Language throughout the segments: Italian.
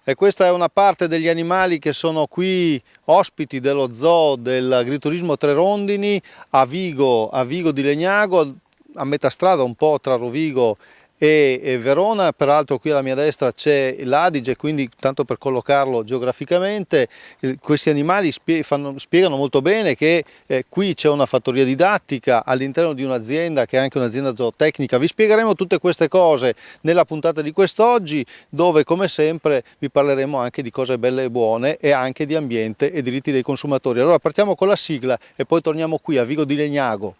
E questa è una parte degli animali che sono qui ospiti dello zoo dell'Agriturismo Tre Rondini a Vigo di Legnago, a metà strada un po' tra Rovigo e Verona. Peraltro qui alla mia destra c'è l'Adige, quindi tanto per collocarlo geograficamente, questi animali spiegano molto bene che qui c'è una fattoria didattica all'interno di un'azienda che è anche un'azienda zootecnica. Vi spiegheremo tutte queste cose nella puntata di quest'oggi, dove come sempre vi parleremo anche di cose belle e buone e anche di ambiente e diritti dei consumatori. Allora partiamo con la sigla e poi torniamo qui a Vigo di Legnago.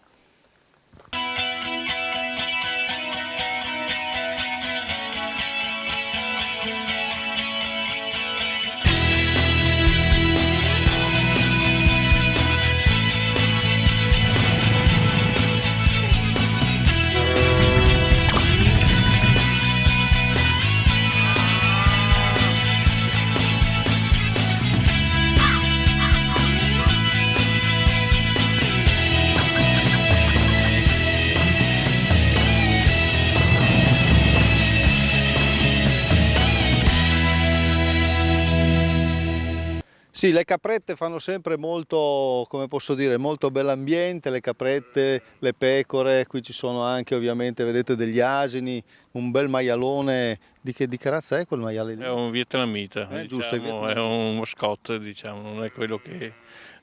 Sì, le caprette fanno sempre molto, come posso dire, molto bell'ambiente, le caprette, le pecore, qui ci sono anche ovviamente, vedete, degli asini, un bel maialone, di che razza è quel maiale lì? È un vietnamita, Giusto, è un mascotte, diciamo, non è quello che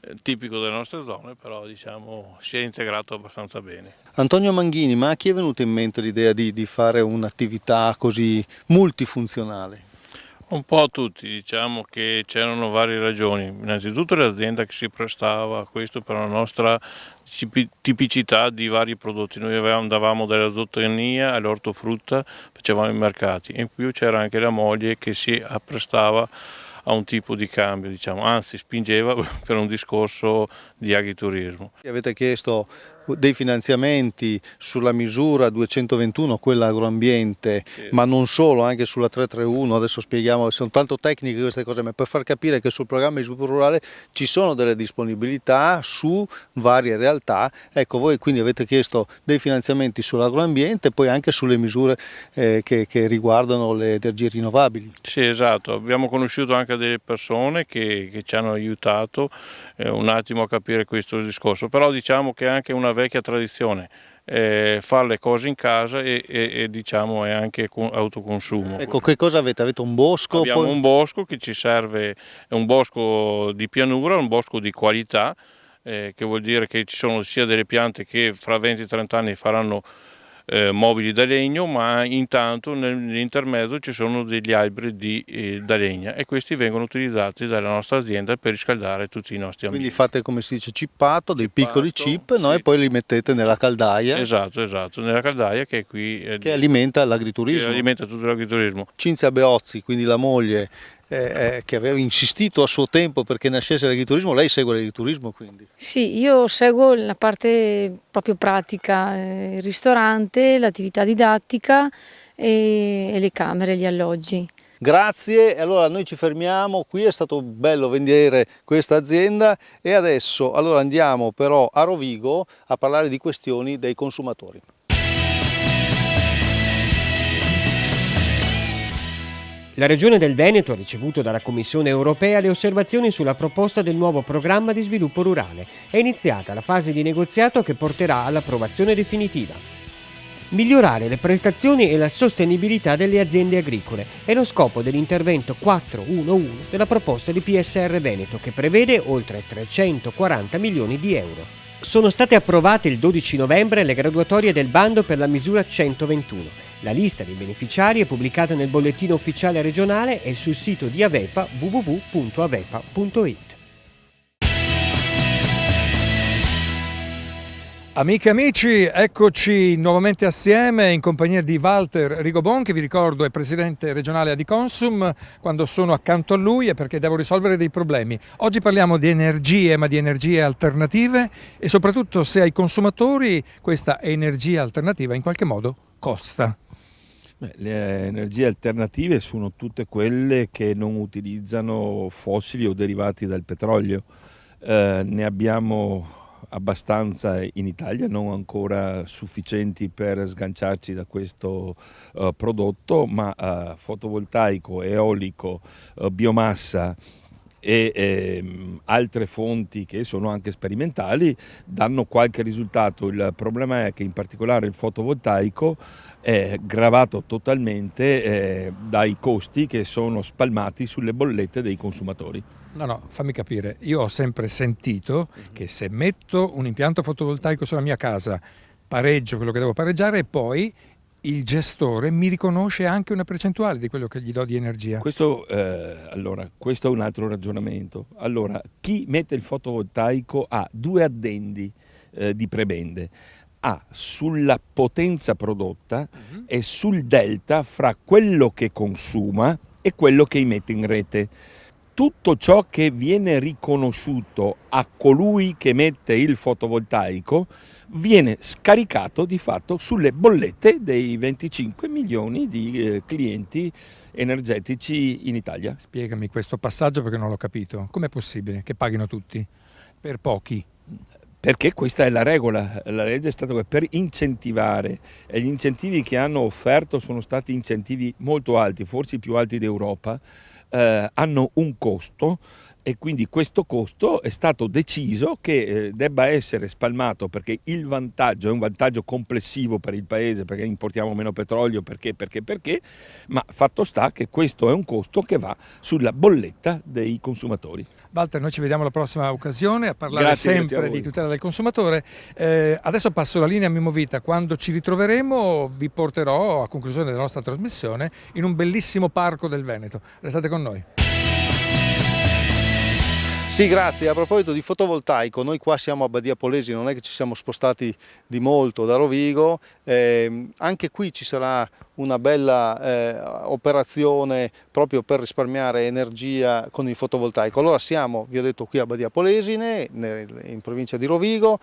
è tipico delle nostre zone, però diciamo si è integrato abbastanza bene. Antonio Manghini, ma a chi è venuta in mente l'idea di fare un'attività così multifunzionale? Un po' a tutti, diciamo che c'erano varie ragioni. Innanzitutto l'azienda che si prestava a questo per la nostra tipicità di vari prodotti. Noi andavamo dalla zootecnia all'ortofrutta, facevamo i mercati. In più c'era anche la moglie che si apprestava a un tipo di cambio, diciamo, anzi spingeva per un discorso di agriturismo. Avete chiesto dei finanziamenti sulla misura 221, quella agroambiente, sì, ma non solo, anche sulla 331, adesso spieghiamo, sono tanto tecniche queste cose, ma per far capire che sul programma di sviluppo rurale ci sono delle disponibilità su varie realtà. Ecco, voi quindi avete chiesto dei finanziamenti sull'agroambiente e poi anche sulle misure che riguardano le energie rinnovabili. Sì, esatto, abbiamo conosciuto anche delle persone che ci hanno aiutato un attimo a capire questo discorso, però diciamo che è anche una vecchia tradizione fare le cose in casa e diciamo è anche autoconsumo. Ecco, che cosa avete? Avete un bosco? Abbiamo un bosco che ci serve, è un bosco di pianura, un bosco di qualità, che vuol dire che ci sono sia delle piante che fra 20-30 anni faranno mobili da legno, ma intanto nell'intermezzo ci sono degli alberi da legna e questi vengono utilizzati dalla nostra azienda per riscaldare tutti i nostri ambienti. Quindi fate, come si dice, chippato, dei piccoli chip, no? Sì. E poi li mettete nella caldaia. Esatto, nella caldaia che è qui. Che alimenta l'agriturismo. Che alimenta tutto l'agriturismo. Cinzia Beozzi, quindi la moglie, che aveva insistito a suo tempo perché nascesse l'agriturismo, lei segue l'agriturismo quindi? Sì, io seguo la parte proprio pratica, il ristorante, l'attività didattica e le camere, gli alloggi. Grazie, allora noi ci fermiamo, qui è stato bello vedere questa azienda e adesso allora andiamo però a Rovigo a parlare di questioni dei consumatori. La Regione del Veneto ha ricevuto dalla Commissione europea le osservazioni sulla proposta del nuovo programma di sviluppo rurale. È iniziata la fase di negoziato che porterà all'approvazione definitiva. Migliorare le prestazioni e la sostenibilità delle aziende agricole è lo scopo dell'intervento 411 della proposta di PSR Veneto, che prevede oltre 340 milioni di euro. Sono state approvate il 12 novembre le graduatorie del bando per la misura 121. La lista dei beneficiari è pubblicata nel bollettino ufficiale regionale e sul sito di Avepa www.avepa.it. Amiche e amici, eccoci nuovamente assieme in compagnia di Walter Rigobon, che vi ricordo è presidente regionale Adiconsum. Quando sono accanto a lui è perché devo risolvere dei problemi. Oggi parliamo di energie, ma di energie alternative e soprattutto se ai consumatori questa energia alternativa in qualche modo costa. Le energie alternative sono tutte quelle che non utilizzano fossili o derivati dal petrolio. Ne abbiamo abbastanza in Italia, non ancora sufficienti per sganciarci da questo prodotto, ma fotovoltaico, eolico, biomassa e altre fonti che sono anche sperimentali danno qualche risultato. Il problema è che in particolare il fotovoltaico è gravato totalmente dai costi che sono spalmati sulle bollette dei consumatori. No, fammi capire, io ho sempre sentito che se metto un impianto fotovoltaico sulla mia casa, pareggio quello che devo pareggiare e poi il gestore mi riconosce anche una percentuale di quello che gli do di energia. Questo è un altro ragionamento. Allora, chi mette il fotovoltaico ha due addendi di prebende. Ha sulla potenza prodotta e sul delta fra quello che consuma e quello che emette in rete. Tutto ciò che viene riconosciuto a colui che mette il fotovoltaico viene scaricato di fatto sulle bollette dei 25 milioni di clienti energetici in Italia. Spiegami questo passaggio perché non l'ho capito. Com'è possibile che paghino tutti per pochi? Perché questa è la regola, la legge è stata per incentivare e gli incentivi che hanno offerto sono stati incentivi molto alti, forse i più alti d'Europa, hanno un costo e quindi questo costo è stato deciso che debba essere spalmato perché il vantaggio è un vantaggio complessivo per il paese perché importiamo meno petrolio, perché, ma fatto sta che questo è un costo che va sulla bolletta dei consumatori. Walter, noi ci vediamo alla prossima occasione a parlare sempre di tutela del consumatore. Adesso passo la linea a Mimo Vita. Quando ci ritroveremo vi porterò a conclusione della nostra trasmissione in un bellissimo parco del Veneto. Restate con noi. Sì, grazie. A proposito di fotovoltaico, noi qua siamo a Badia Polesine, non è che ci siamo spostati di molto da Rovigo, anche qui ci sarà una bella operazione proprio per risparmiare energia con il fotovoltaico. Allora siamo, vi ho detto, qui a Badia Polesine, in provincia di Rovigo,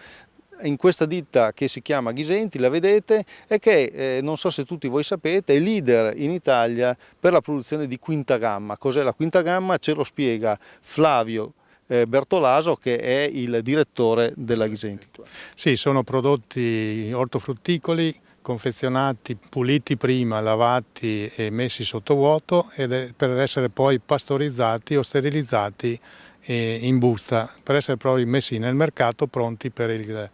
in questa ditta che si chiama Ghisenti, la vedete, e che non so se tutti voi sapete è leader in Italia per la produzione di quinta gamma. Cos'è la quinta gamma? Ce lo spiega Flavio Bertolaso, che è il direttore della Ghisenti. Sì, sono prodotti ortofrutticoli confezionati, puliti prima, lavati e messi sotto vuoto per essere poi pastorizzati o sterilizzati in busta, per essere poi messi nel mercato pronti per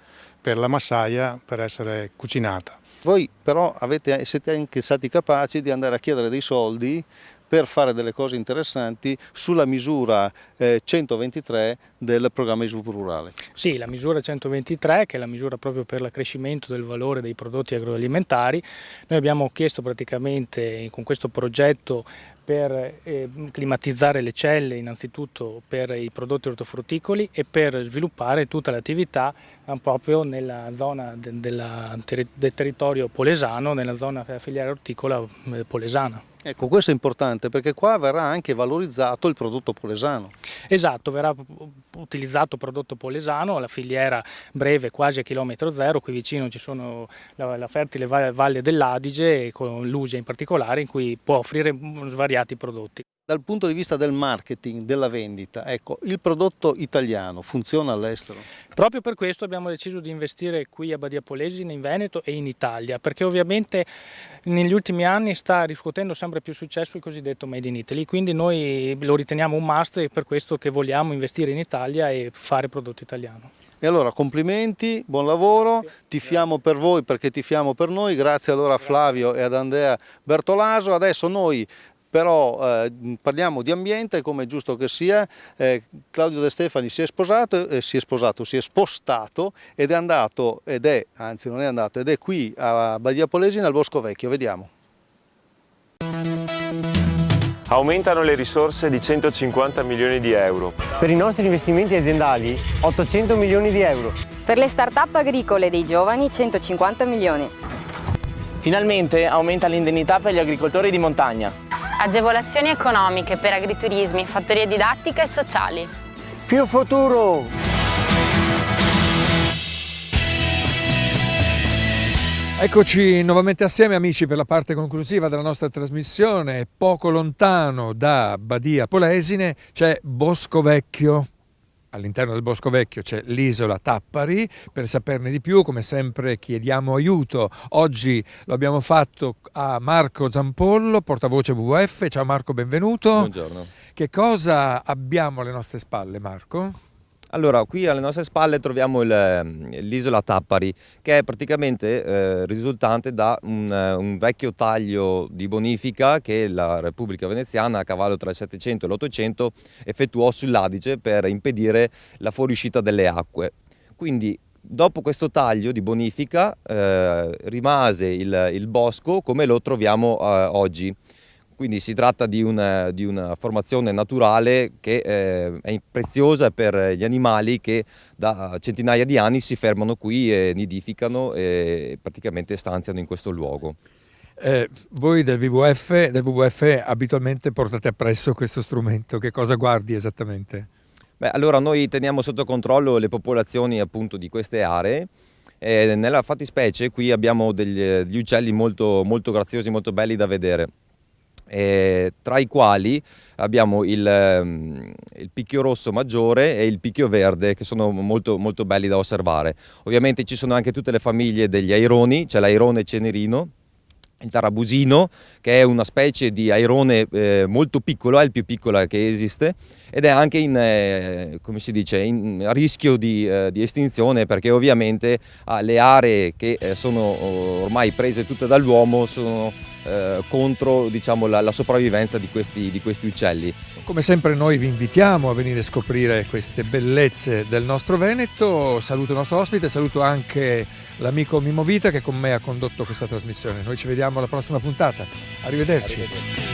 la massaia, per essere cucinata. Voi però siete anche stati capaci di andare a chiedere dei soldi per fare delle cose interessanti sulla misura 123 del programma di sviluppo rurale. Sì, la misura 123, che è la misura proprio per l'accrescimento del valore dei prodotti agroalimentari. Noi abbiamo chiesto praticamente con questo progetto per climatizzare le celle innanzitutto per i prodotti ortofrutticoli e per sviluppare tutta l'attività proprio nella zona del territorio polesano, nella zona filiera orticola polesana. Ecco, questo è importante perché qua verrà anche valorizzato il prodotto polesano. Esatto, verrà utilizzato prodotto polesano, la filiera breve quasi a chilometro zero, qui vicino ci sono la fertile Valle dell'Adige, con l'Ugia in particolare, in cui può offrire svariati prodotti. Dal punto di vista del marketing, della vendita, ecco, il prodotto italiano funziona all'estero? Proprio per questo abbiamo deciso di investire qui a Badia Polesine, in Veneto e in Italia, perché ovviamente negli ultimi anni sta riscuotendo sempre più successo il cosiddetto Made in Italy, quindi noi lo riteniamo un must e per questo che vogliamo investire in Italia e fare prodotto italiano. E allora complimenti, buon lavoro, tifiamo per voi perché tifiamo per noi, grazie allora a Flavio e ad Andrea Bertolaso. Adesso noi però parliamo di ambiente come è giusto che sia. Claudio De Stefani si è spostato ed è qui a Badia Polesine al Bosco Vecchio, vediamo. Aumentano le risorse di 150 milioni di euro. Per i nostri investimenti aziendali 800 milioni di euro. Per le start-up agricole dei giovani 150 milioni. Finalmente aumenta l'indennità per gli agricoltori di montagna. Agevolazioni economiche per agriturismi, fattorie didattiche e sociali. Più futuro! Eccoci nuovamente assieme amici per la parte conclusiva della nostra trasmissione. Poco lontano da Badia Polesine c'è Bosco Vecchio. all'interno del Bosco Vecchio c'è l'isola Tappari. Per saperne di più, come sempre, chiediamo aiuto. Oggi lo abbiamo fatto a Marco Zampollo, portavoce WWF. Ciao Marco, benvenuto. Buongiorno. Che cosa abbiamo alle nostre spalle, Marco? Allora, qui alle nostre spalle troviamo l'isola Tappari, che è praticamente risultante da un vecchio taglio di bonifica che la Repubblica Veneziana, a cavallo tra il 700 e l'800, effettuò sull'Adige per impedire la fuoriuscita delle acque. Quindi, dopo questo taglio di bonifica, rimase il bosco come lo troviamo oggi. Quindi si tratta di una formazione naturale che è preziosa per gli animali che da centinaia di anni si fermano qui e nidificano e praticamente stanziano in questo luogo. Voi del WWF abitualmente portate appresso questo strumento, che cosa guardi esattamente? Beh, allora noi teniamo sotto controllo le popolazioni appunto di queste aree. Nella fattispecie qui abbiamo degli uccelli molto, molto graziosi, molto belli da vedere. Tra i quali abbiamo il picchio rosso maggiore e il picchio verde, che sono molto, molto belli da osservare. Ovviamente ci sono anche tutte le famiglie degli aironi, c'è l'airone cenerino, il tarabusino, che è una specie di airone molto piccolo, è il più piccola che esiste, ed è anche come si dice, in rischio di estinzione, perché ovviamente le aree che sono ormai prese tutte dall'uomo sono contro, diciamo, la sopravvivenza di questi uccelli. Come sempre noi vi invitiamo a venire a scoprire queste bellezze del nostro Veneto. Saluto il nostro ospite, saluto anche l'amico Mimo Vita che con me ha condotto questa trasmissione. Noi ci vediamo alla prossima puntata. Arrivederci.